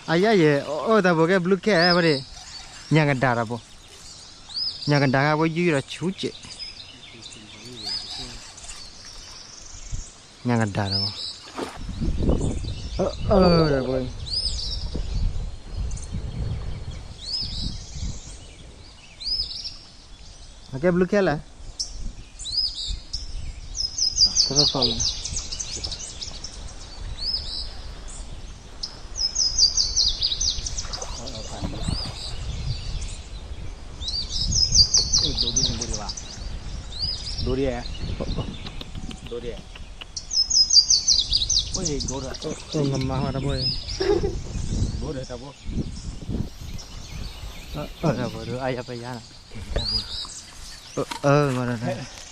Ayah ye, oh dah boleh blue ke apa Jangan darah bo. Jangan darah bo jura cuci. Jangan darah bo. Dah boy. Oke blue ke lah. Terus soal. Dori ya. Dori ya. Boy, dora. Oh, lemah ada boy. Dora tak boy. Ada boy. Ayah payah. Mana dah?